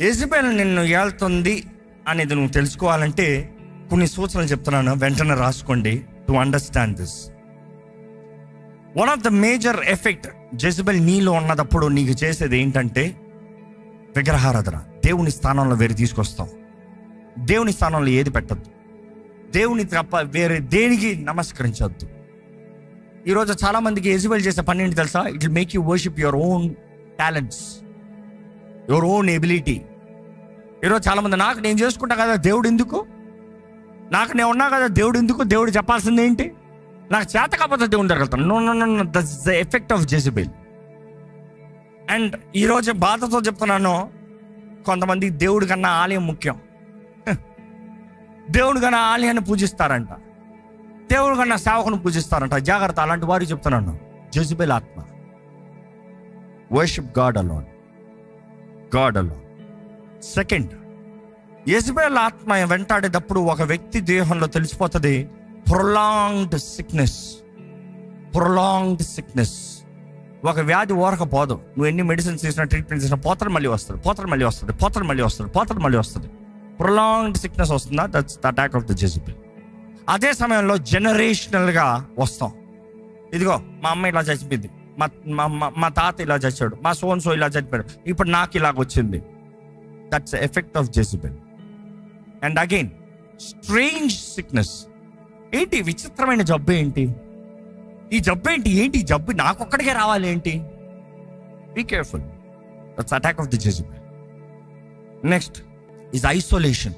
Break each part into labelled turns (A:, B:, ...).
A: Jezebel నిన్ను ఏళ్తుంది అనేది నువ్వు తెలుసుకోవాలంటే కొన్ని సూచనలు చెప్తున్నాను, వెంటనే రాసుకోండి. To understand this, one of the major effect Jezebel నీలో ఉన్నదప్పుడు నీకు చేసేది ఏంటంటే విగ్రహారాధన. దేవుని స్థానంలో వేరే తీసుకొస్తాం. దేవుని స్థానంలో ఏది పెట్టద్దు. దేవుని తప్ప వేరే దేనికి నమస్కరించద్దు. ఈరోజు చాలా మందికి యెజబెల్ చేసే పని ఏంటి తెలుసా? It will make you worship your own talents, your own ability. ఈరోజు చాలా మంది నాకు నేను చేసుకుంటా కదా దేవుడు ఎందుకు, నాకు నేను ఉన్నా కదా దేవుడు ఎందుకు, దేవుడు చెప్పాల్సింది ఏంటి, నాకు చేత కాకపోతే దేవుని దగ్గర. No no no, that's the effect of Jezebel. And ఈరోజు బాధతో చెప్తున్నాను, కొంతమంది దేవుడి కన్నా ఆలయం ముఖ్యం. దేవుడి కన్నా ఆలయాన్ని పూజిస్తారంట, దేవుడి కన్నా సేవకుని పూజిస్తారంట. జాగ్రత్త, అలాంటి వారికి చెప్తున్నాను. జెజబెల్ ఆత్మ. Worship God alone, God alone. Second, Jezebel ఆత్మ వెంటాడేటప్పుడు ఒక వ్యక్తి దేహంలో తెలిసిపోతుంది ప్రొలాంగ్డ్ సిక్నెస్. Prolonged sickness. ఒక వ్యాధి ఓరకపోదు, నువ్వు ఎన్ని మెడిసిన్స్ చేసినా, ట్రీట్మెంట్ చేసినా పోతలు మళ్ళీ వస్తుంది, పోతలు మళ్ళీ వస్తుంది, పోతలు మళ్ళీ వస్తుంది, పోతలు మళ్ళీ వస్తుంది. ప్రొలాంగ్డ్ సిక్నెస్ వస్తుందా? That's the attack of the Jezebel. అదే సమయంలో జనరేషనల్గా వస్తాం. ఇదిగో మా అమ్మ ఇలా చచ్చిపోయింది, మా తాత ఇలా చచ్చాడు, మా సోన్సో ఇలా చచ్చిపోయాడు, ఇప్పుడు నాకు ఇలాగ వచ్చింది. That's effect of Jezebel. And again strange sickness. ఏంటి విచిత్రమైన జబ్బు? ఏంటి ఈ జబ్బు? ఏంటి ఈ జబ్బు నాకొక్కడికే రావాలి ఏంటి? Be careful, that's attack of the Jezebel. Next is isolation.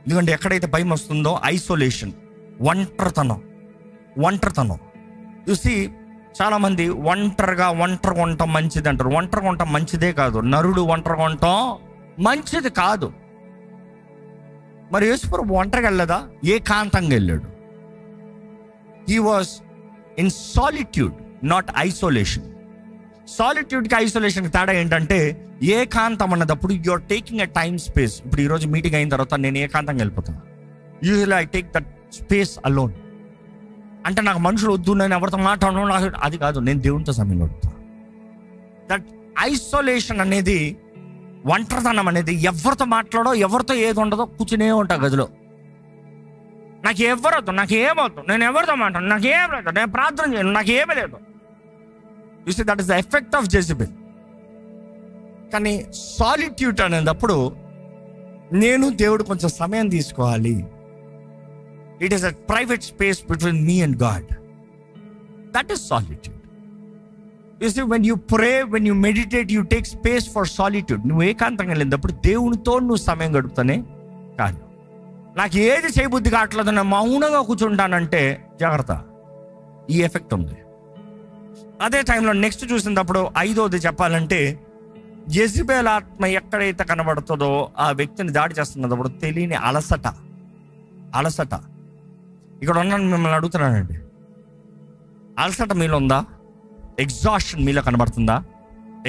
A: ఎందుకంటే ఎక్కడైతే భయం వస్తుందో ఐసోలేషన్, ఒంటరితనం. ఒంటరితనం చూసి చాలామంది ఒంటరిగా ఉండటం మంచిది అంటారు. ఒంటరిగా ఉండటం మంచిదే కాదు. నరుడు ఒంటరిగా ఉండటం మంచిది కాదు. మరి యేసుప్రభు ఒంటరిగా వెళ్ళదా? ఏకాంతంగా వెళ్ళాడు. He was in solitude, not isolation. సాలిట్యూడ్కి ఐసోలేషన్కి తేడా ఏంటంటే, ఏకాంతం అన్నదప్పుడు you are taking a time space. ఇప్పుడు ఈరోజు మీటింగ్ అయిన తర్వాత నేను ఏకాంతంగా వెళ్ళిపోతాను. Usually I take that space alone. అంటే నాకు మనుషులు వద్దు, నేను ఎవరితో మాట్లాడను, నాకు అది కాదు, నేను దేవునితో సమయం గడుపుతాను. దట్ ఐసోలేషన్ అనేది, ఒంటరితనం అనేది, ఎవరితో మాట్లాడో ఎవరితో ఏది ఉండదో కూర్చునే ఉంటా గదిలో. నాకు ఎవరొద్దు, నాకు ఏమవుతుంది, నేను ఎవరితో మాట్లాడు, నాకు ఏం లేదు, నేను ప్రార్థన చేయను, నాకు ఏమీ లేదు. You see that is the effect of Jezebel. కానీ సాలిట్యూడ్ అనేటప్పుడు నేను దేవుడు కొంచెం సమయం తీసుకోవాలి. It is a private space between me and God. That is solitude. You see, when you pray, when you meditate, you take space for solitude. నువ్వు ఏకాంతంగా వెళ్ళినప్పుడు దేవునితో నువ్వు సమయం గడుపుతానే కాదు. నాకు ఏది చేయబుద్ధి కావట్లేదు, నేను మౌనంగా కూర్చుంటానంటే జాగ్రత్త, ఈ ఎఫెక్ట్ ఉంది. అదే టైంలో నెక్స్ట్ చూసినప్పుడు ఐదోది చెప్పాలంటే, యెజబెల్ ఆత్మ ఎక్కడైతే కనబడుతుందో ఆ వ్యక్తిని దాడి చేస్తున్నప్పుడు తెలియని అలసట. అలసట. ఇక్కడ ఉన్నాను, మిమ్మల్ని అడుగుతున్నానండి, అలసట మీలో ఉందా? ఎగ్జాషన్ మీలో కనబడుతుందా?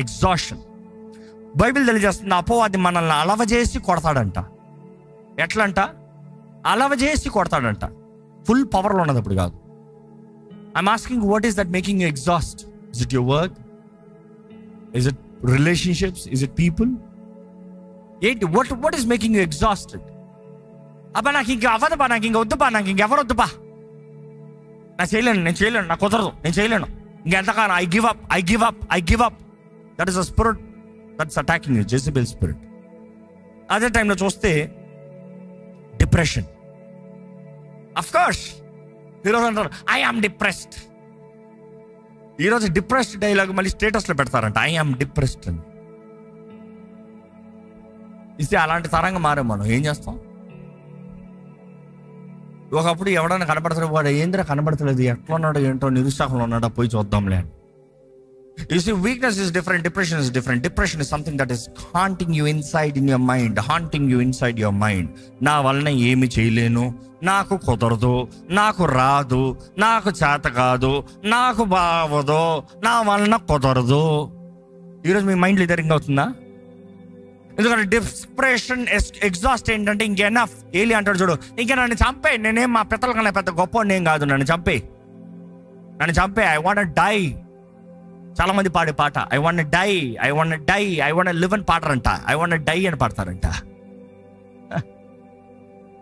A: ఎగ్జాషన్. బైబిల్ తెలియజేస్తుంది, అపవాది మనల్ని అలవజేసి కొడతాడంట. ఎట్లా అంట? అలవజేసి కొడతాడంట. ఫుల్ పవర్లో ఉన్నప్పుడు కాదు. I'm asking, what is that making you exhaust? Is it your work? Is it relationships? Is it people? ఏంటి? What is making you exhausted? అబ్బా నాకు ఇంకా అవ్వదు బా, నాకు ఇంకా వద్దు బా, నాకు ఇంకెవరు వద్దు బా, నేను చేయలేను, నాకు కుదరదు, నేను చేయలేను, ఇంకెంతకాలం, I give up. That is a spirit that's attacking you, Jezebel spirit. అదే టైంలో చూస్తే డిప్రెషన్. అఫ్ కోర్స్ ఈరోజు అంటారు ఐ ఆమ్ డిప్రెస్డ్. ఈరోజు డిప్రెస్డ్ డైలాగ్ మళ్ళీ స్టేటస్లో పెడతారంట, ఐ ఆమ్ డిప్రెస్డ్ అని. ఇస్తే అలాంటి తరంగా మారే మనం ఏం చేస్తాం? ఒకప్పుడు ఎవడైనా కనబడతాడు, వాడు ఏంద్రా కనబడతలేదు, ఎట్లా ఉన్నాడో ఏంటో, నిరుత్సాహంలో ఉన్నాడో, పోయి చూద్దాంలే అని. You see, weakness is different, depression is different. Depression is something that is haunting you inside in your mind. నా వలన ఏమి చేయలేను, నాకు కుదరదు, నాకు రాదు, నాకు చేత కాదు, నాకు బావదు, నా వలన కుదరదు. ఈరోజు మీ మైండ్లో ఇదే రింగ్ అవుతుందా? ఎందుకంటే డిప్రెషన్, ఎగ్జాస్ట్ ఏంటంటే ఇంక ఎనఫ్. ఏలి అంటాడు చూడు, ఇంకా నన్ను చంపే, నేనేం మా పిత్తల కన్నా పెద్ద గొప్ప నేను కాదు, నన్ను చంపే, ఐ వాంట్ డై. చాలా మంది పాడే పాట I want die, I want die, I want live అని పాడరంట, ఐ వాంట్ డై అని పాడతారంట.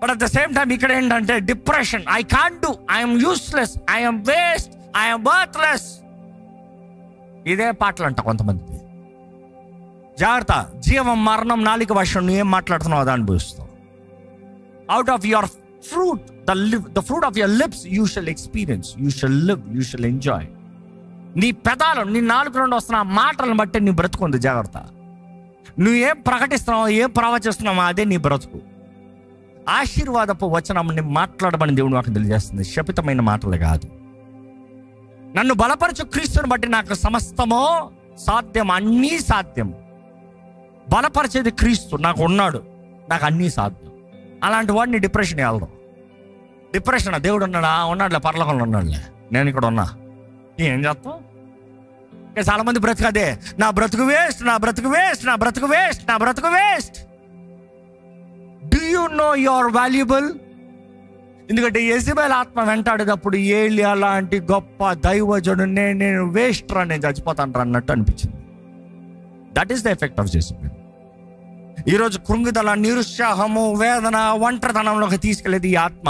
A: But at the same time ఇక్కడ ఏంటంటే depression, I can't do, I'm useless, I'm waste, I'm worthless. ఇదే పాటలు అంట కొంతమంది. జాగ్రత్త, జీవం మరణం నాలిక వర్షం, నువ్వు ఏం మాట్లాడుతున్నావు అదా అనుభవిస్తావు. Out of your fruit, the fruit of your lips you shall experience, you shall live, you shall enjoy. నీ పెదాలు, నీ నాలుగు నుండి వస్తున్న మాటలను బట్టి నీ బ్రతుకుంది. జాగ్రత్త, నువ్వు ఏం ప్రకటిస్తున్నావు, ఏం ప్రవచిస్తున్నావో అదే నీ బ్రతుకు. ఆశీర్వాదపు వచనం మాట్లాడమని దేవుడు నాకు తెలియజేస్తుంది, శపితమైన మాటలు కాదు. నన్ను బలపరచు క్రీస్తుని బట్టి నాకు సమస్తమో సాధ్యం, అన్నీ సాధ్యం. బలపరిచేది క్రీస్తు నాకు ఉన్నాడు, నాకు అన్నీ సాధ్యం. అలాంటి వాడిని డిప్రెషన్ వెళ్ళడం. డిప్రెషన్, దేవుడు ఉన్నాడా? ఉన్నాడులే, పరలోకంలో ఉన్నాడులే, నేను ఇక్కడ ఉన్నా, ఏం చేస్తాం? చాలా మంది బ్రతుకు అదే, నా బ్రతుకు వేస్ట్, నా బ్రతుకు వేస్ట్, నా బ్రతుకు వేస్ట్, నా బ్రతుకు waste. Do you know you are valuable? ఎందుకంటే యెజబెల్ ఆత్మ వెంటాడేటప్పుడు ఏలియా లాంటి గొప్ప దైవజనుడు నేను వేస్ట్ రా, నేను చచ్చిపోతాను రా అన్నట్టు అనిపించింది. That is the effect of Jezebel. ఈరోజు కృంగిదల, నిరుత్సాహము, వేదన, ఒంటరితనంలోకి తీసుకెళ్ళేది ఈ ఆత్మ.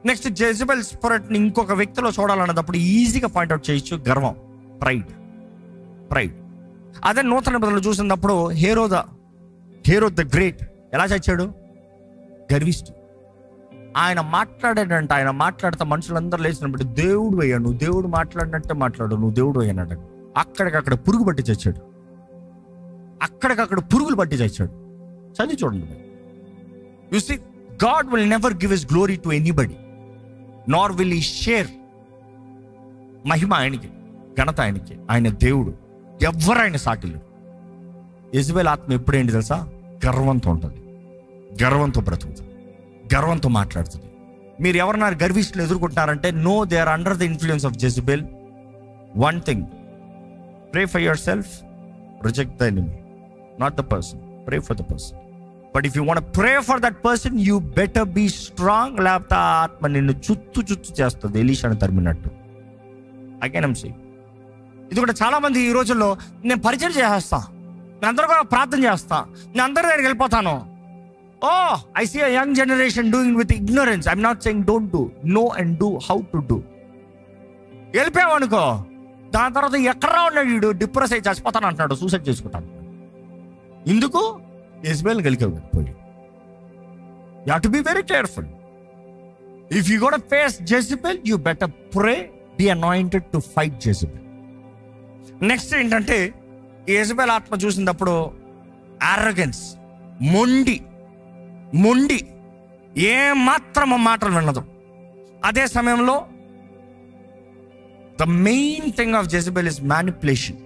A: నెక్స్ట్ జెజబెల్ స్పిరిట్ని ఇంకొక వ్యక్తిలో చూడాలన్నప్పుడు ఈజీగా పాయింట్అవుట్ చేయొచ్చు. గర్వం, ప్రైడ్. అదే నూతన నిబంధనలు చూసినప్పుడు హేరోద్ ద గ్రేట్ ఎలా చచ్చాడు? గర్విష్ఠుడు. ఆయన మాట్లాడాడంట, ఆయన మాట్లాడితే మనుషులందరూ లేచినప్పుడు దేవుడు అయ్యాడు, నువ్వు దేవుడు మాట్లాడినట్టే మాట్లాడు, నువ్వు దేవుడు అయ్యాడు. అక్కడికక్కడ పురుగు పట్టి చచ్చాడు, అక్కడికక్కడ పురుగులు పట్టి చచ్చాడు. చదివి చూడండి. You see, God will never give his glory to anybody, nor will he share. మహిమ ఆయనకి, ఘనత ఆయనకి, ఆయన దేవుడు, ఎవరైన సాటిలు. యెజబెల్ ఆత్మ ఎప్పుడేంటి తెలుసా? గర్వంతో ఉంటుంది, గర్వంతో బ్రతుకుతుంది, గర్వంతో మాట్లాడుతుంది. మీరు ఎవరన్నా గర్విష్ఠులు ఎదుర్కొంటున్నారంటే no, they are under the influence of Jezebel. One thing, pray for yourself, reject the enemy, not the person. Pray for the person. But if you want pray for that person, you better be strong. లేకపోతే ఆ ఆత్మ నిన్ను చుత్తు చేస్తుంది, ఎలీషాను తరిమినట్టు. Again see, ఇది కూడా చాలా మంది ఈ రోజుల్లో నేను పరిచయం చేస్తా, నేను అందరూ కూడా ప్రార్థన చేస్తా, నేను అందరి దగ్గరికి వెళ్ళిపోతాను. Oh, I see a young generation doing with ignorance. I'm not saying don't do. Know and do how to do. వెళ్ళిపోయావనుకో, దాని తర్వాత ఎక్కడ ఉన్నాడు వీడు, డిప్రెస్ అయ్యి చచ్చిపోతాను అంటున్నాడు, సూసైడ్ చేసుకుంటాను. ఎందుకు? Jezebel కలిగిపోయి. You have to be very careful. If you got to face Jezebel, you better pray, be anointed to fight Jezebel. Next ఏంటంటే, యెజబెల్ ఆత్మ చూసినప్పుడు arrogance, మొండి, ఏమాత్రం మాటలు వినదు. అదే సమయంలో the main thing of Jezebel is manipulation.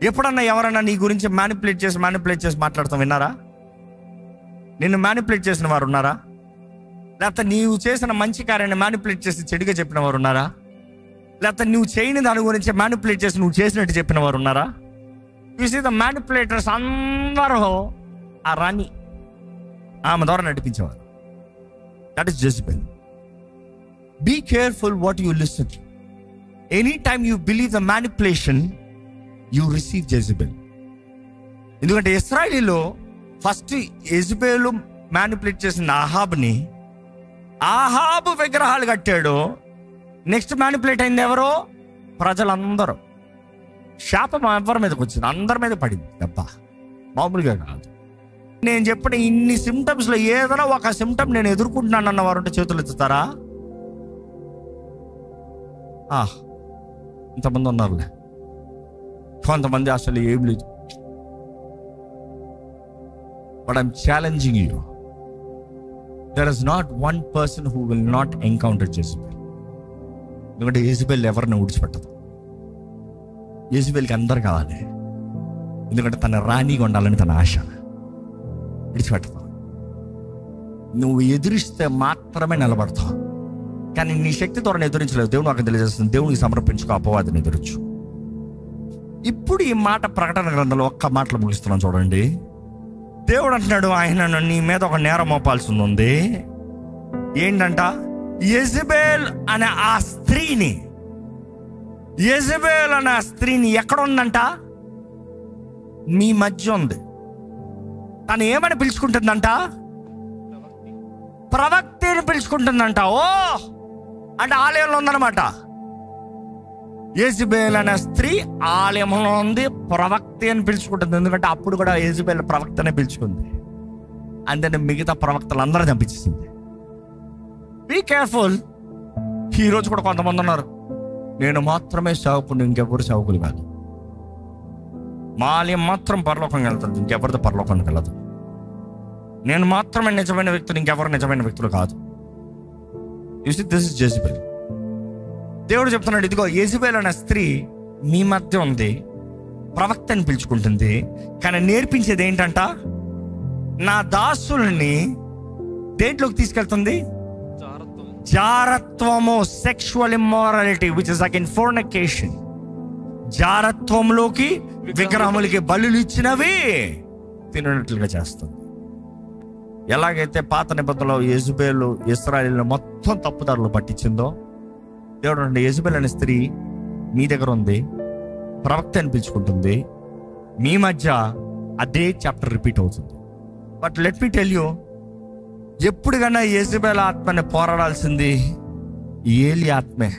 A: ఎప్పుడన్నా ఎవరన్నా నీ గురించి మ్యానిపులేట్ చేసి మాట్లాడతాం విన్నారా? నిన్ను మ్యానిపులేట్ చేసిన వారు ఉన్నారా? లేకపోతే నీవు చేసిన మంచి కార్యాన్ని మ్యానిపులేట్ చేసి చెడుగా చెప్పిన వారు ఉన్నారా? లేకపోతే నువ్వు చేయని దాని గురించి మ్యానిపులేట్ చేసి నువ్వు చేసినట్టు చెప్పిన వారు ఉన్నారా? యు సీ ద మ్యానిపులేటర్స్ అందరూ ఆ రాణి, ఆమె ద్వారా నడిపించేవారు. That is Jezebel. Be careful what you listen to. Any time you believe the manipulation, you receive Jezebel. ఎందుకంటే ఇశ్రాయేలీలో ఫస్ట్ యెజబెలు మ్యానిపులేట్ చేసిన ఆహాబు విగ్రహాలు కట్టాడు. నెక్స్ట్ మ్యానిపులేట్ అయింది ఎవరో? ప్రజలందరూ. శాపం ఎవరి మీదకి వచ్చింది? అందరి మీద పడింది దెబ్బ, మామూలుగా కాదు. నేను చెప్పిన ఇన్ని సిమ్టమ్స్లో ఏదైనా ఒక సిమ్టమ్ నేను ఎదుర్కొంటున్నాను అన్న వారు ఉంటే చేతులు ఎత్తుతారా? ఇంతమంది ఉన్నారులే. కొంతమంది అసలు ఏం లేదు. But I'm challenging you, there is not one person who will not encounter Jezebel. ఎందుకంటే యెజబెల్ ఎవరిని ఊడ్చిపెట్టదు. యెజబెల్కి అందరు కావాలి, ఎందుకంటే తన రాణిగా ఉండాలని తన ఆశ. విడిచిపెట్టదు. నువ్వు ఎదురిస్తే మాత్రమే నిలబడతావు, కానీ నీ శక్తి ద్వారా ఎదురించలేదు. దేవుడు నాకు తెలియజేస్తుంది, దేవునికి సమర్పించుకో, అపవాదిని ఎదురొచ్చు. ఇప్పుడు ఈ మాట ప్రకటన గ్రంథంలో ఒక్క మాటలు ముగిస్తున్నాను చూడండి. దేవుడు అంటున్నాడు, ఆయన నీ మీద ఒక నేరం మోపాల్సి ఉంది. ఏంటంట? యెజబెల్ అనే ఆ స్త్రీని యెజబెల్ అనే స్త్రీని ఎక్కడ ఉందంట? మీ మధ్య ఉంది. తను ఏమని పిలుచుకుంటుందంట? ప్రవక్తని పిలుచుకుంటుందంట. ఓ అంటే ఆలయంలో ఉందన్నమాట. యెజబెల్ అనే స్త్రీ ఆలయంలో ఉంది, ప్రవక్త అని పిలుచుకుంటుంది. ఎందుకంటే అప్పుడు కూడా యెజబెల్ ప్రవక్తనే పిలుచుకుంది. అంటే మిగతా ప్రవక్తలు అందరూ చంపించేసింది. Be careful. ఈరోజు కూడా కొంతమంది ఉన్నారు, నేను మాత్రమే సేవకుడు, ఇంకెవరు సేవకులు కాదు. మా ఆలయం మాత్రం పరలోకంగా వెళ్తుంది, ఇంకెవరితో పరలోకానికి వెళ్ళదు. నేను మాత్రమే నిజమైన వ్యక్తులు, ఇంకెవరు నిజమైన వ్యక్తులు కాదు. You see, this is Jezebel. దేవుడు చెప్తున్నాడు, ఇదిగో యెజబెల్ అనే స్త్రీ మీ మధ్య ఉంది, ప్రవక్తని పిలుచుకుంటుంది, కానీ నేర్పించేది ఏంటంట? నా దాసుల్ని దేంట్లోకి తీసుకెళ్తుంది? జారత్వము, sexual immorality, which is again fornication. జారత్వంలోకి, విగ్రహములకి బలులు ఇచ్చినవి తినట్లుగా చేస్తుంది. ఎలాగైతే పాత నిబంధనలో యెజబెల్ ఇశ్రాయేలును మొత్తం తప్పుదారులు పట్టించిందో, దేవుడు అంటే యెజబెల్ అనే స్త్రీ మీ దగ్గర ఉంది, ప్రవక్త అని పిలుచుకుంటుంది, మీ మధ్య అదే చాప్టర్ రిపీట్ అవుతుంది. But let me tell you, ఎప్పుడుకన్నా యెజబెల్ ఆత్మని పోరాడాల్సింది ఏలి ఆత్మే.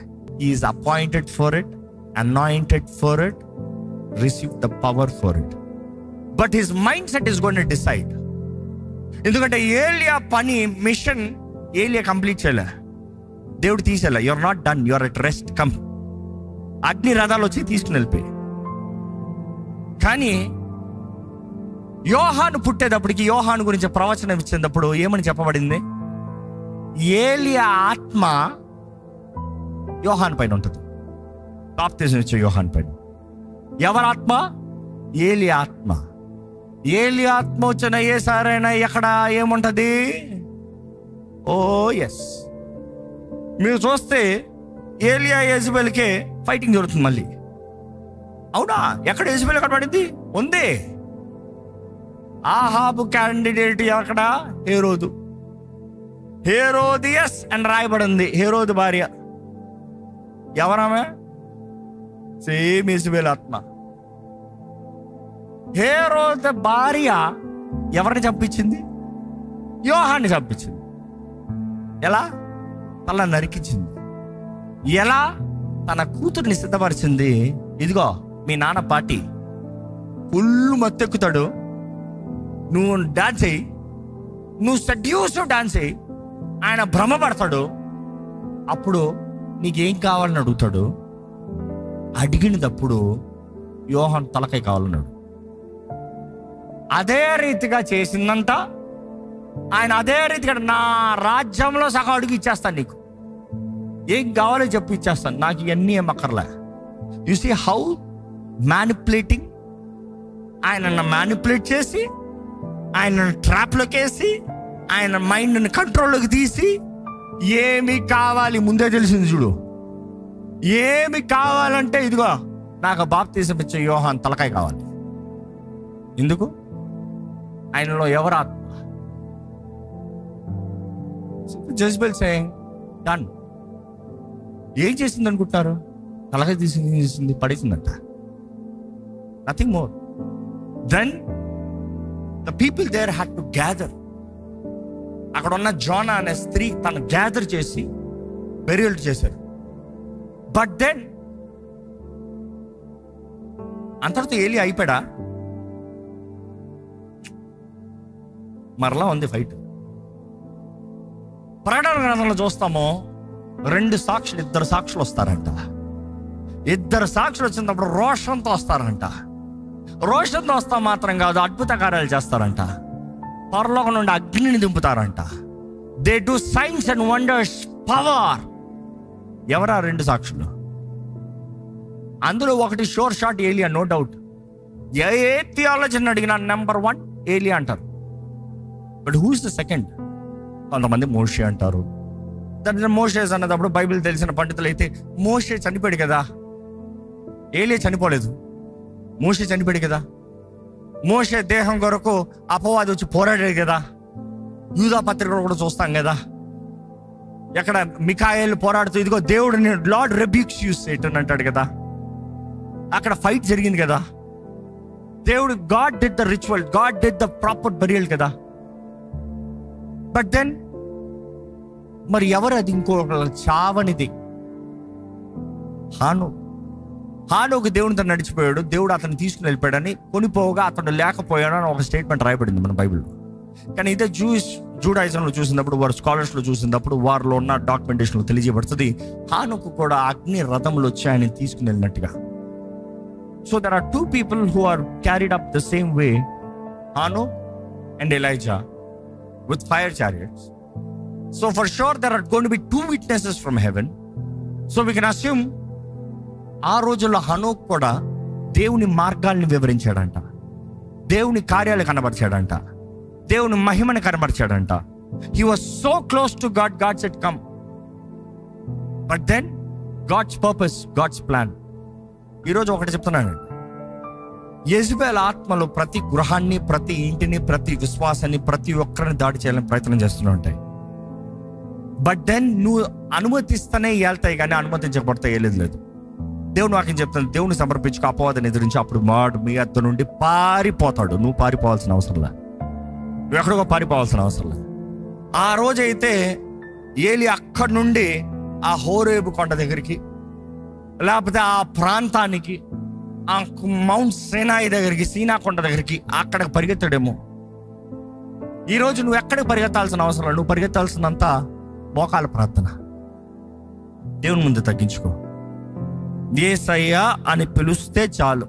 A: Is appointed for it, anointed for it, receive the power for it. But his mindset is going to decide. ఎందుకంటే ఏలియా పని, మిషన్ ఏలియా కంప్లీట్ చేయలే, దేవుడు తీసేలా. You're not done, you're at rest, come. అగ్ని రథాలు వచ్చి తీసుకుని వెళ్ళిపోయి. కానీ యోహాను పుట్టేటప్పటికి, యోహాను గురించి ప్రవచనం ఇచ్చేటప్పుడు ఏమని చెప్పబడింది? ఏలియా ఆత్మ యోహాను పైన ఉంటుంది. బాప్తిజం ఇచ్చే యోహాను పైన. ఎవరి ఆత్మ? ఏలియా ఆత్మ. ఏలియా ఆత్మ వచ్చిన ఏ సారైనా ఎక్కడ ఏముంటది? ఓ ఎస్. మీరు చూస్తే ఏలియా యెజబెల్కే ఫైటింగ్ జరుగుతుంది మళ్ళీ. అవునా? ఎక్కడ యెజబెల్ ఎక్కడ పడింది? ఉంది. ఆహాబు క్యాండిడేట్ ఎక్కడ? హేరోదు. హేరోదియస్ అని రాయబడింది, హేరోదు భార్య. ఎవరామె? సేమ్ యెజబెల్ ఆత్మ. హేరోదు భార్య ఎవరిని చంపించింది? యోహాన్ని చంపించింది. ఎలా? తల నరికించింది. ఎలా? తన కూతుర్ని సిద్ధపరిచింది. ఇదిగో మీ నాన్న పార్టీ, ఫుల్ మత్తెక్కుతాడు, నువ్వు డాన్స్ అయ్యి, నువ్వు సెడ్యూసివ్ డాన్స్ అయ్యి, ఆయన భ్రమపడతాడు. అప్పుడు నీకేం కావాలని అడుగుతాడు. అడిగినప్పుడు యోహాను తలకాయ కావాలన్నాడు. అదే రీతిగా చేసిందంట ఆయన. అదే రీతిగా నా రాజ్యంలో సగం అడుగు ఇచ్చేస్తాను, నీకు ఏం కావాలో చెప్పి ఇచ్చేస్తాను, నాకు ఇవన్నీ ఏం అక్కర్లే. You see how manipulating. ఆయన మ్యానిపులేట్ చేసి, ఆయన ట్రాప్లోకి వేసి, ఆయన మైండ్ని కంట్రోల్లోకి తీసి, ఏమి కావాలి ముందే తెలిసింది చూడు. ఏమి కావాలంటే ఇదిగో నాకు బాప్తిసం ఇచ్చే యోహాను తలకాయ కావాలి. ఎందుకు? ఆయనలో ఎవరు ఆత్మ? Jezebel saying done. ఏం చేసింది అనుకుంటున్నారు? తలకాయ తీసింది, పడేసిందంట. Nothing more. Then the people there had to gather. అక్కడ ఉన్న జోనా అనే స్త్రీ తను గ్యాదర్ చేసి బెరియల్ చేశారు. బట్ దెన్ అంతటితో ఏలి అయిపోయాడా? మరలా ఉంది ఫైట్. ప్రకటన గ్రంథంలో చూస్తాము, 2 సాక్షులు, 2 సాక్షులు వస్తారంట. 2 సాక్షులు వచ్చినప్పుడు రోషంతో వస్తారంట. రోషంతో వస్తా మాత్రం కాదు, అద్భుత కార్యాలు చేస్తారంట. పరలోకం నుండి అగ్నిని దింపుతారంట. They do signs and wonders power. ఎవరా 2 సాక్షులు? అందులో ఒకటి షోర్ షాట్ ఏలియా, నో డౌట్. ఏ థియాలజీని అడిగినా నెంబర్ 1 ఏలియా అంటారు. But who is the second? కొంతమంది మోషే అంటారు. దాని మోషేస్ అన్నప్పుడు బైబిల్ తెలిసిన పండితులు అయితే, మోషే చనిపోయాడు కదా, ఏలియా చనిపోలేదు, మోషే చనిపోయాడు కదా, మోషే దేహం కొరకు అపవాది వచ్చి పోరాడాడు కదా, యూదా పత్రికలు కూడా చూస్తాం కదా, ఎక్కడ మికాయేలు పోరాడుతూ ఇదిగో దేవుడిని లార్డ్ రెబ్యూక్స్ యు సేటన్ అంటాడు కదా. అక్కడ ఫైట్ జరిగింది కదా. దేవుడు God did the ritual, God did the proper burial కదా. బట్ దెన్ మరి ఎవరు అది? ఇంకొక చావనిది హానోకు దేవునితో నడిచిపోయాడు, దేవుడు అతను తీసుకుని వెళ్ళిపోయాడని, కొనిపోగా అతను లేకపోయాడు అని ఒక స్టేట్మెంట్ రాయబడింది మన బైబిల్లో. కానీ ఇదే జూడాయిజంలో చూసినప్పుడు, వారు స్కాలర్స్లో చూసినప్పుడు, వారిలో ఉన్న డాక్యుమెంటేషన్లో తెలియజేయబడుతుంది, హానోకు కూడా అగ్ని రథములు వచ్చి ఆయన తీసుకుని వెళ్ళినట్టుగా. So there are 2 people who are carried up the same way, Hanok and Elijah, with fire chariots. So for sure there are going to be 2 witnesses from heaven. So we can assume ఆ రోజుల్లో హనోక్ కూడా దేవుని మార్గాల్ని వివరించాడంట, దేవుని కార్యాలు కనబరిచాడంట, దేవుని మహిమని కనబరిచాడంట. He was so close to God, God said come. But then God's purpose, God's plan. ఈరోజు ఒకటి చెప్తున్నాను, యెజబెల్ ఆత్మలో ప్రతి గృహాన్ని, ప్రతి ఇంటిని, ప్రతి విశ్వాసాన్ని, ప్రతి ఒక్కరిని దాడి చేయాలని ప్రయత్నం చేస్తూనే ఉంటాయి. బట్ దెన్ నువ్వు అనుమతిస్తేనే వెళ్తాయి, కానీ అనుమతించబడతాయి లేదు. దేవుని వాక్యం చెప్తాను, దేవుని సమర్పించుకో, అపవాదిని ఎదిరించి, అప్పుడు వాడు మీ అద్ద నుండి పారిపోతాడు. నువ్వు పారిపోవాల్సిన అవసరంలే, నువ్వు ఎక్కడికో పారిపోవాల్సిన అవసరంలే. ఆ రోజైతే ఏలి అక్కడి నుండి ఆ హోరేబు కొండ దగ్గరికి, లేకపోతే ఆ ప్రాంతానికి, ఆ మౌంట్ సేనాయి దగ్గరికి, సీనా కొండ దగ్గరికి, అక్కడికి పరిగెత్తాడేమో. ఈరోజు నువ్వు ఎక్కడికి పరిగెత్తాల్సిన అవసరం, నువ్వు పరిగెత్తాల్సినంత మోకాల ప్రార్థన, దేవుని ముందు తగ్గించుకో. యేసయ్యా అని పిలుస్తే చాలు,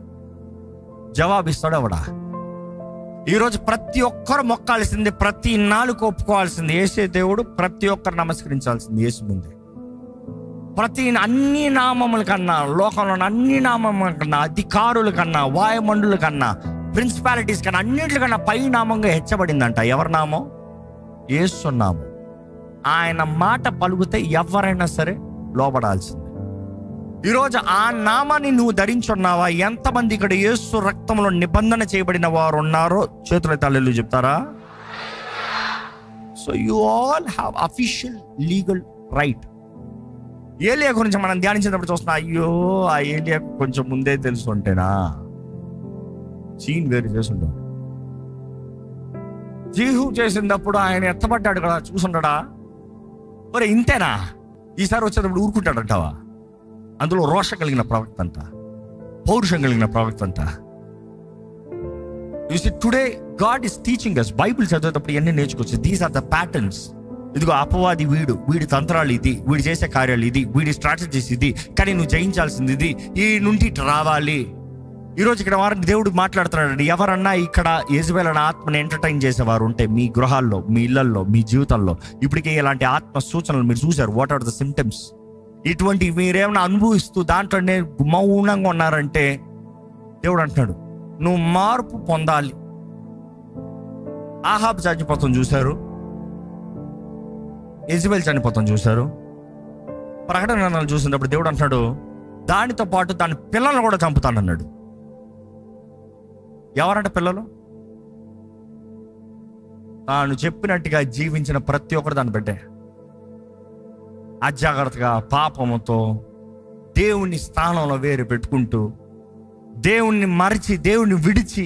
A: జవాబిస్తాడు ఎవడా. ఈరోజు ప్రతి ఒక్కరు మొక్కాల్సింది, ప్రతి నాలుగు ఒప్పుకోవాల్సింది యేసే దేవుడు, ప్రతి ఒక్కరు నమస్కరించాల్సింది యేసు ముందే. అన్ని నామముల కన్నా, లోకంలో అన్ని నామముల కన్నా, అధికారుల కన్నా, వాయుమండుల కన్నా, ప్రిన్సిపాలిటీస్ కన్నా, అన్నింటికన్నా పై నామంగా హెచ్చబడిందంట. ఎవరి నామం? యేసు నామం. ఆయన మాట పలుకుతే ఎవరైనా సరే లోబడాల్సింది. ఈరోజు ఆ నామాన్ని నువ్వు ధరించున్నావా? ఎంతమంది ఇక్కడ యేసు రక్తంలో నిబంధన చేయబడిన వారు ఉన్నారో చేతులైతే హల్లెలూయా చెప్తారా? So you all have official legal right. ఏలియా గురించి మనం ధ్యానించినప్పుడు చూస్తున్నా, అయ్యో ఆ ఏలియా కొంచెం ముందే తెలుసుంటేనా సీన్ వేరు చేసుంటాడు. జీహు చేసినప్పుడు ఆయన ఎత్తబడ్డాడు కదా, చూసుంటాడా? మరి ఇంతేనా? ఈసారి వచ్చేటప్పుడు ఊరుకుంటాడంటావా? అందులో రోషం కలిగిన ప్రవక్త అంట, పౌరుషం కలిగిన ప్రవక్త అంట. You see today God is teaching us. Bible చదివేటప్పుడు ఎన్ని నేర్చుకోవచ్చు. These are the patterns. ఇదిగో అపవాది వీడి తంత్రాలు ఇది, వీడు చేసే కార్యాలు ఇది, వీడి స్ట్రాటజీస్ ఇది, కానీ నువ్వు జయించాల్సింది ఇది, ఈ నుండి రావాలి. ఈరోజు ఇక్కడ వారిని దేవుడు మాట్లాడుతున్నాడు. ఎవరన్నా ఇక్కడ యెజబెల్ అనే ఆత్మని ఎంటర్టైన్ చేసేవారు ఉంటే మీ గృహాల్లో, మీ ఇళ్లల్లో, మీ జీవితంలో ఇప్పటికే ఇలాంటి ఆత్మ సూచనలు మీరు చూశారు. What are the symptoms? ఇటువంటి మీరేమైనా అనుభవిస్తూ దాంట్లోనే మౌనంగా ఉన్నారంటే దేవుడు అంటున్నాడు నువ్వు మార్పు పొందాలి. ఆహాబ్ చనిపోతాం చూశారు, యెజబెల్ చనిపోతాం చూశారు. ప్రకటన చూసినప్పుడు దేవుడు అంటున్నాడు దానితో పాటు దాని పిల్లలను కూడా చంపుతానన్నాడు. ఎవరంటే పిల్లలు? తాను చెప్పినట్టుగా జీవించిన ప్రతి ఒక్కరు దాన్ని పెట్టే అజాగ్రత్తగా పాపముతో దేవుని స్థానంలో వేరు పెట్టుకుంటూ, దేవుణ్ణి మరిచి, దేవుణ్ణి విడిచి,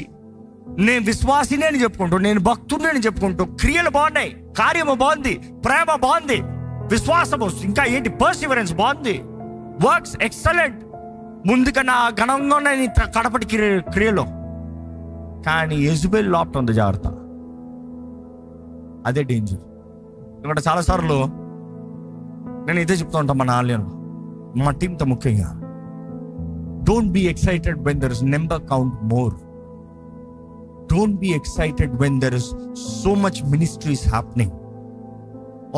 A: నేను విశ్వాసిని అని చెప్పుకుంటూ, నేను భక్తుడిని అని చెప్పుకుంటూ, క్రియలు బాగున్నాయి, కార్యము బాగుంది, ప్రేమ బాగుంది, విశ్వాసము ఇంకా ఏంటి, పర్సివరెన్స్ బాగుంది, వర్క్స్ ఎక్సలెంట్, ముందుకన్నా ఘనంగా ఉన్నాయి కడపటి క్రియలో. కానీ యెజబెల్ లోపట ఉంది, జాగ్రత్త. అదే డేంజర్. ఇక్కడ చాలాసార్లు నేను ఇదే చెప్తూ ఉంటాను మన ఆలయంలో, మా టీంతో ముఖ్యంగా, don't be excited when there is number count more. Don't be excited when there is so much ministries happening.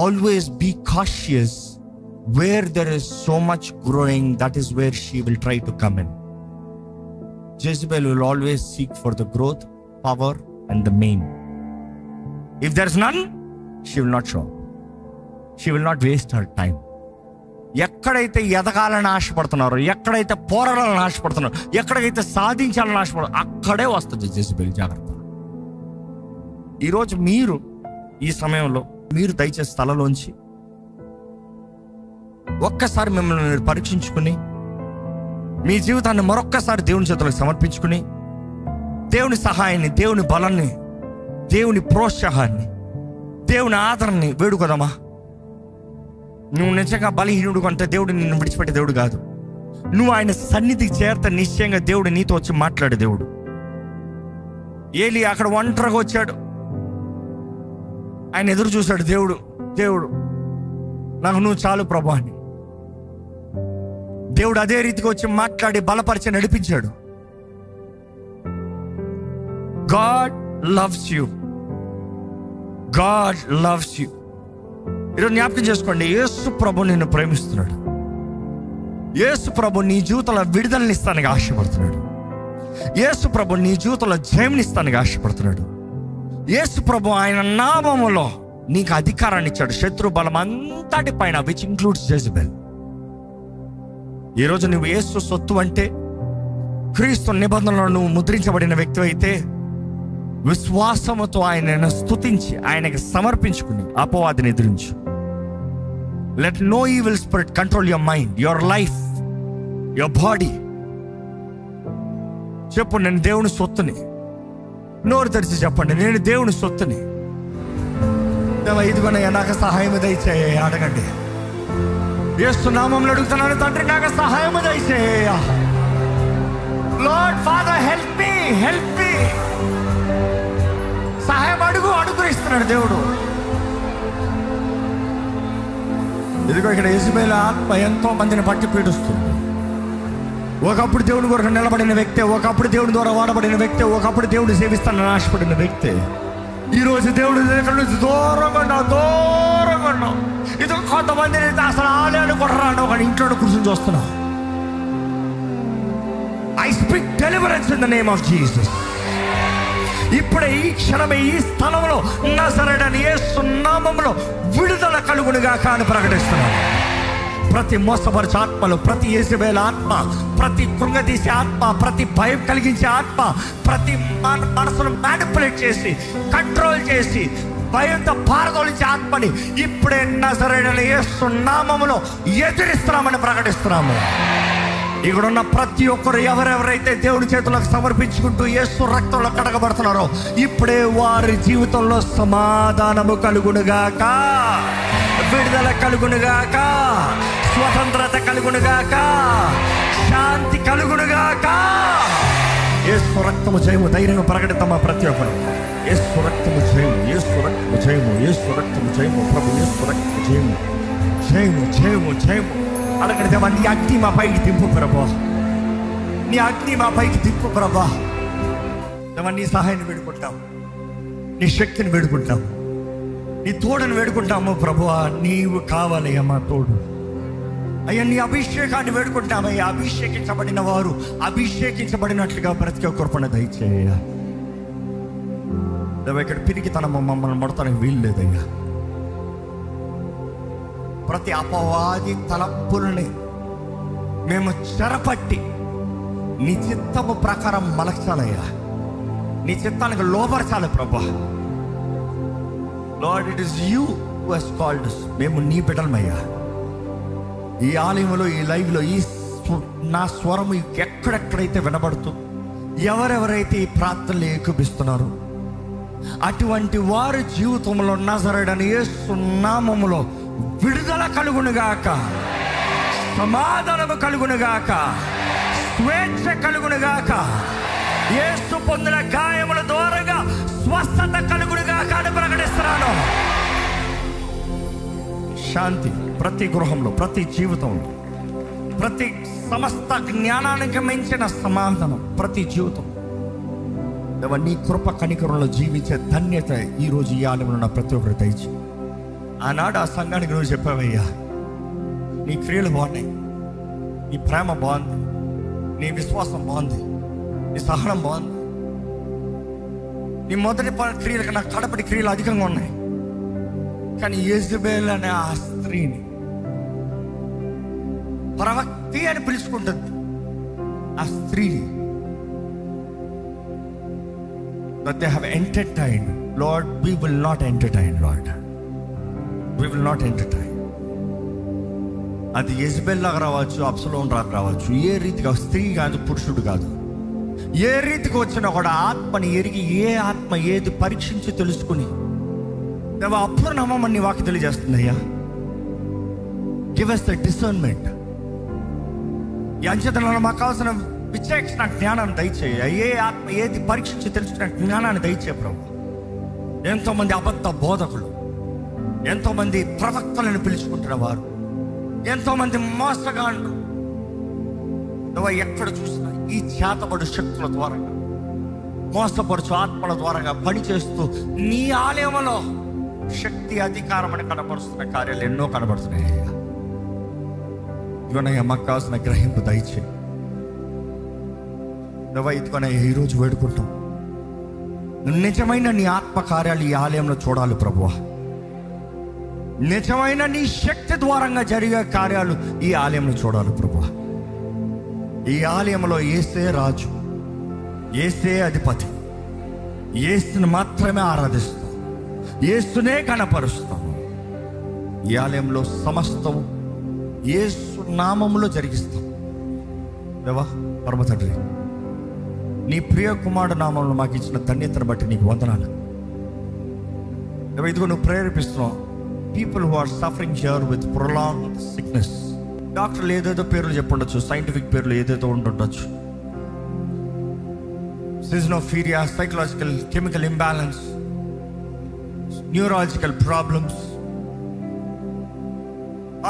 A: Always be cautious where there is so much growing, that is where she will try to come in. Jezebel will always seek for the growth, power and the main. If there is none, she will not show up. She will not waste her time. ఎక్కడైతే ఎదగాలని ఆశపడుతున్నారో, ఎక్కడైతే పోరాడాలని ఆశపడుతున్నారో, ఎక్కడైతే సాధించాలని ఆశపడుతున్నారో అక్కడే వస్తుంది Jezebel. జాగ్రత్త. ఈరోజు మీరు ఈ సమయంలో మీరు దయచేసి స్థలంలోంచి ఒక్కసారి మిమ్మల్ని మీరు పరీక్షించుకుని మీ జీవితాన్ని మరొక్కసారి దేవుని చేతులకు సమర్పించుకుని దేవుని సహాయాన్ని, దేవుని బలాన్ని, దేవుని ప్రోత్సాహాన్ని, దేవుని ఆదరణని వేడుకోదామా? నువ్వు నిజంగా బలహీనుడు కంటే దేవుడు నిన్ను విడిచిపెట్టే దేవుడు కాదు. నువ్వు ఆయన సన్నిధికి చేరత నిశ్చయంగా దేవుడు నీతో వచ్చి మాట్లాడే దేవుడు. ఏలీ అక్కడ ఒంటరిగా వచ్చాడు, ఆయన ఎదురు చూశాడు. దేవుడు నాకు నువ్వు చాలు ప్రభు అని. దేవుడు అదే రీతిగా వచ్చి మాట్లాడి బలపరిచి నడిపించాడు. God loves you. God loves you. ఈరోజు జ్ఞాపకం చేసుకోండి, యేసు ప్రభు నిన్ను ప్రేమిస్తున్నాడు. యేసు ప్రభు నీ జీవితంలో విడుదలని ఇస్తానికి ఆశపడుతున్నాడు. యేసు ప్రభు నీ జీవితంలో జయమినిస్తానికి ఆశపడుతున్నాడు. యేసు ప్రభు ఆయన నామములో నీకు అధికారాన్ని ఇచ్చాడు శత్రు బలం అంతటి పైన, విచ్ ఇంక్లూడ్స్ జెజబెల్. ఈరోజు నువ్వు యేసు సొత్తు అంటే, క్రీస్తు నిబంధనలో నువ్వు ముద్రించబడిన వ్యక్తి అయితే, విశ్వాసముతో ఆయనను స్తుతించి ఆయనకి సమర్పించుకుని అపవాదిని ఎదిరించు. Let no evil spirit control your mind, your life, your body. చెప్పు, నేను దేవుని సొత్తుని. నోరు తెరిచి చెప్పండి, నేను దేవుని సొత్తుని. ఇదిగోనయ్యా నాకు సహాయం దయచేయ అడగండి. యేసు నామములో అడుగుతున్నాను తండ్రి, నాకు సహాయం దయచేయ. Lord Father help me, help me. సహాయం అనుగ్రహిస్తున్నాడు దేవుడు. ఇదిగో ఇక్కడ యెజబెల్ ఆత్మ ఎంతో మందిని పట్టి పీడిస్తుంది. ఒకప్పుడు దేవుని కొరకు నిలబడిన వ్యక్తే, ఒకప్పుడు దేవుని ద్వారా వాడబడిన వ్యక్తే, ఒకప్పుడు దేవుడు సేవిస్తానని ఆశపడిన వ్యక్తే, ఈరోజు దేవుడు దగ్గర నుంచి దూరంగా ఉన్నావు. ఇది కొంతమంది అసలు ఆలయాలు కొట్టరాను, ఒక ఇంట్లో కూర్చొని చూస్తున్నావు. I speak deliverance in the name of Jesus. ఇప్పుడే ఈ క్షణమే ఈ స్థలంలో నజరేయుడైన యేసు నామములో విడుదల కలుగునుగాక అని ప్రకటిస్తున్నాను. ప్రతి మోసపరిచే ఆత్మలు, ప్రతి యెజబెల్ ఆత్మ, ప్రతి కృంగదీసే ఆత్మ, ప్రతి భయం కలిగించే ఆత్మ, ప్రతి మనసును మ్యానిపులేట్ చేసి కంట్రోల్ చేసి భయంతో పారదోలించే ఆత్మని ఇప్పుడే నజరేయుడైన యేసు నామములో ఎదిరిస్తున్నామని ప్రకటిస్తున్నాము. ఇక్కడున్న ప్రతి ఒక్కరు ఎవరెవరైతే దేవుడి చేతులకు సమర్పించుకుంటూ యేసు రక్తంలో కడగబడుతున్నారో ఇప్పుడే వారి జీవితంలో సమాధానము కలుగునుగాక, విడుదల కలుగునుగాక, స్వతంత్రత కలుగునుగాక, శాంతి కలుగునుగాక. యేసు రక్తము జయము. ధైర్యంగా ప్రకటిద్దామా ప్రతి ఒక్కరు? యేసు రక్తము జయము, యేసు రక్తము జయము, యేసు రక్తము జయము, ప్రభు యేసు రక్తము జయము, జయము జయము జయము. అడగండి, దేవా నీ అగ్ని మా పైకి దింపు ప్రభా, నీ అగ్ని మా పైకి దింపు ప్రభా. దేవా నీ సహాయాన్ని వేడుకుంటాము, నీ శక్తిని వేడుకుంటాము, నీ తోడుని వేడుకుంటాము ప్రభువా. నీవు కావాలయ్యా మా తోడు. అయ్యా నీ అభిషేకాన్ని వేడుకుంటామయ్యా. అభిషేకించబడిన వారు అభిషేకించబడినట్లుగా బ్రతికే కృపణ దయచేయ. దేవా ఇక్కడ పిరికితనము మమ్మల్ని మొడతానికి వీలు లేదయ్యా. ప్రతి అపవాది తలంపుల్ని మేము చెరపట్టి నీ చిత్తము ప్రకారం మలచాలయ్యా, నీ చిత్తానికి లోపరచాలి ప్రభా. Lord, it is you who has called us. మేము నీ బిడ్డలమయ్యా. ఈ ఆలయంలో, ఈ లైవ్లో నా స్వరము ఎక్కడెక్కడైతే వినబడుతూ ఎవరెవరైతే ఈ ప్రార్థనలు ఏకీపిస్తున్నారో అటువంటి వారి జీవితంలో నజరేయుడైన యేసు నామములో విడుదల కలుగునుగాక, సమాధానము కలుగునుగాక, స్వేచ్ఛ కలుగునుగాక. యేసు పొందిన గాయముల ద్వారాగా స్వస్థత కలుగునుగాక అని ప్రకటిస్తున్నాను. శాంతి ప్రతి గృహంలో, ప్రతి జీవితంలో, ప్రతి సమస్త జ్ఞానానికి మించిన సమాధానం ప్రతి జీవితం. నీ కృప కనికరంలో జీవించే ధన్యత ఈరోజు ఈ ఆలయంలో ఉన్న ప్రతి ఒక్కరు దయచి. ఆనాడు ఆ సంఘానికి నువ్వు చెప్పావయ్యా, నీ క్రియలు బాగున్నాయి, నీ ప్రేమ బాగుంది, నీ విశ్వాసం బాగుంది, నీ సహనం బాగుంది, నీ మొదటి క్రియల కన్నా కడపటి క్రియలు అధికంగా ఉన్నాయి. కానీ యెజబెల్ అనే ఆ స్త్రీని ప్రవక్తి అని పిలుచుకుంటుంది. ఆ స్త్రీ that they have entertained, Lord, we will not entertain, Lord. We will not entertain. అది యెజబెల్ లాగా రావచ్చు, అబ్సలోం లాగా రావచ్చు. ఏ రీతిగా, స్త్రీ కాదు, పురుషుడు కాదు, ఏ రీతికి వచ్చినా కూడా ఆత్మని ఎరిగి, ఏ ఆత్మ ఏది పరీక్షించి తెలుసుకుని దేవా అప్పుడు నమ్మమని వాకి తెలియజేస్తుంది. అయ్యా గివ్ us the discernment. ఈ అంచెతనంలో మాకు కావాల్సిన విచక్షణ జ్ఞానాన్ని దయచేయ. ఏ ఆత్మ ఏది పరీక్షించి తెలుసుకునే జ్ఞానాన్ని దయచే ప్రభు. ఎంతోమంది అబద్ధ బోధకులు, ఎంతోమంది ప్రవక్తలను పిలుచుకుంటున్న వారు, ఎంతోమంది మోసగాళ్ళు నువ్వు ఎక్కడ చూసినా ఈ చేతబడు శక్తుల ద్వారా, మోసపరుచు ఆత్మల ద్వారా పనిచేస్తూ నీ ఆలయంలో శక్తి అధికారం అని కనబరుస్తున్న కార్యాలు ఎన్నో కనబడుతున్నాయి. ఇదిగోనయ్యా మాకు కావాల్సిన గ్రహింపు దయచే. నువ్వు ఇదిగోనయ్యా ఈరోజు వేడుకుంటాం, నిజమైన నీ ఆత్మ కార్యాలు ఈ ఆలయంలో చూడాలి ప్రభువా. నిజమైన నీ శక్తి ద్వారంగా జరిగే కార్యాలు ఈ ఆలయంలో చూడాలి ప్రభువా. ఈ ఆలయంలో యేసే రాజు, యేసే అధిపతి, యేసుని మాత్రమే ఆరాధిస్తాం, యేసునే కనపరుస్తాం. ఈ ఆలయంలో సమస్తం యేసు నామములో జరిగిస్తాం. దేవా పరమ తండ్రి, నీ ప్రియ కుమారుడు నామంలో మాకు ఇచ్చిన ధన్యతను బట్టి నీకు వందనాలు. దేవా ఇదిగో నువ్వు ప్రేరేపిస్తున్నావు people who are suffering here with prolonged sickness. డాక్టర్లు ఏదేదో పేర్లు చెప్పుండొచ్చు, సైంటిఫిక్ పేర్లు ఏదేదో ఉంటుండొచ్చు. Schizophrenia, psychological chemical imbalance, neurological problems,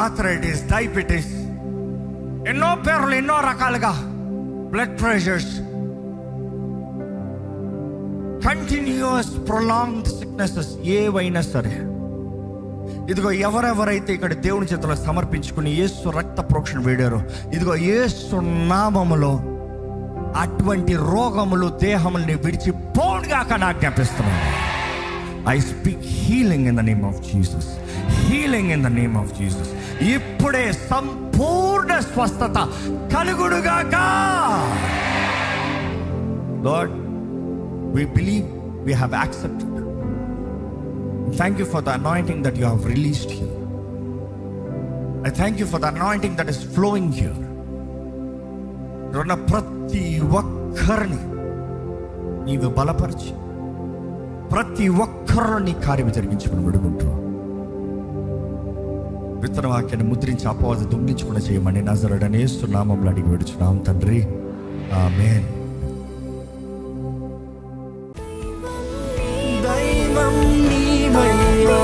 A: arthritis, diabetes, ఎన్నో పేర్లు, ఎన్నో రకాలుగా, blood pressures, continuous prolonged sicknesses ఏవైనా సరే, ఇదిగో ఎవరెవరైతే ఇక్కడ దేవుని చేతిలో సమర్పించుకుని యేసు రక్త ప్రోక్షణ వేడారో, ఇదిగో యేసు నామములో అటువంటి రోగములు దేహముల్ని విడిచిపోడుగా ఆజ్ఞాపిస్తున్నాను. I speak healing in the name of Jesus. Healing in the name of Jesus. ఇప్పుడే సంపూర్ణ స్వస్థత కలుగుడుగాక. Lord, we believe we have accepted. Thank you for the anointing that you have released here. I thank you for the anointing that is flowing here. ఉన్న ప్రతి ఒక్కరిని నీవు బలపరిచి ప్రతి ఒక్కరిలో నీ కార్యం జరిగించుకుని విడుకుంటూ విత్తన వాక్యాన్ని ముద్రించి అపవాది దుమ్మించకుండా చేయమని నజరేయుడైన యేసు నామములో అడిగి వేడుచున్నాం తండ్రి, ఆమేన్. దైవం నీవయ్యా.